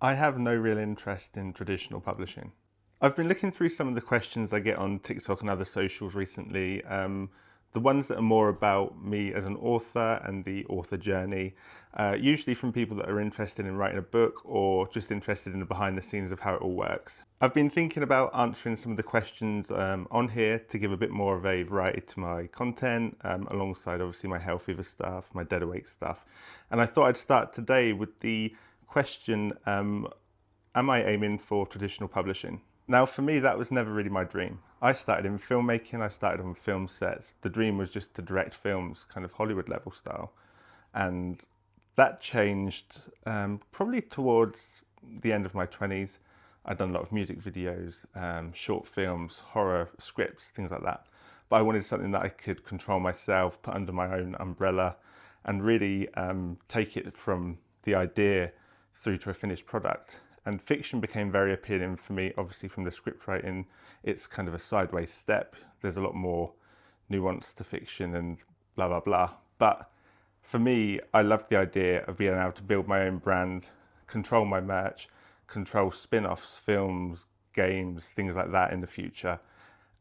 I have no real interest in traditional publishing. I've been looking through some of the questions I get on TikTok and other socials recently. The ones that are more about me as an author and the author journey, usually from people that are interested in writing a book or just interested in the behind the scenes of how it all works. I've been thinking about answering some of the questions on here to give a bit more of a variety to my content, alongside obviously my Health Fever stuff, my Dead Awake stuff. And I thought I'd start today with the question, am I aiming for traditional publishing? Now, for me, that was never really my dream. I started in filmmaking, I started on film sets. The dream was just to direct films, kind of Hollywood level style. And that changed probably towards the end of my 20s. I'd done a lot of music videos, short films, horror scripts, things like that. But I wanted something that I could control myself, put under my own umbrella, and really take it from the idea through to a finished product. And fiction became very appealing for me, obviously from the script writing. It's kind of a sideways step. There's a lot more nuance to fiction and blah, blah, blah. But for me, I loved the idea of being able to build my own brand, control my merch, control spin-offs, films, games, things like that in the future.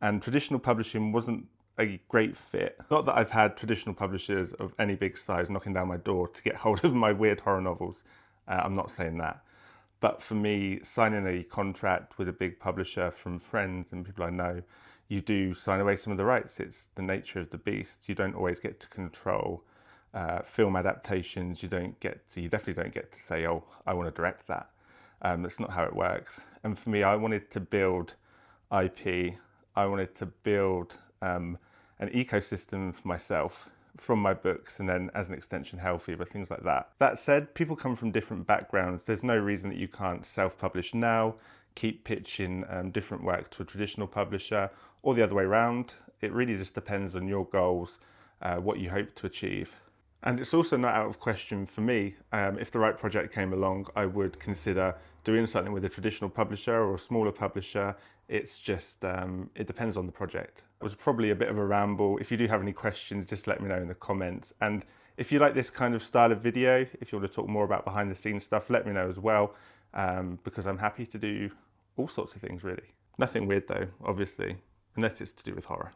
And traditional publishing wasn't a great fit. Not that I've had traditional publishers of any big size knocking down my door to get hold of my weird horror novels. I'm not saying that. But for me, signing a contract with a big publisher from friends and people I know, you do sign away some of the rights. It's the nature of the beast. You don't always get to control film adaptations. You definitely don't get to say, oh, I want to direct that. That's not how it works. And for me, I wanted to build IP. I wanted to build an ecosystem for myself from my books, and then as an extension Health Fever, things like that. That said, people come from different backgrounds. There's no reason that you can't self-publish now, keep pitching different work to a traditional publisher, or the other way around. It really just depends on your goals, what you hope to achieve. And it's also not out of question for me, if the right project came along, I would consider doing something with a traditional publisher or a smaller publisher. It's just, it depends on the project. It was probably a bit of a ramble. If you do have any questions, just let me know in the comments. And if you like this kind of style of video, if you want to talk more about behind the scenes stuff, let me know as well, because I'm happy to do all sorts of things really. Nothing weird though, obviously, unless it's to do with horror.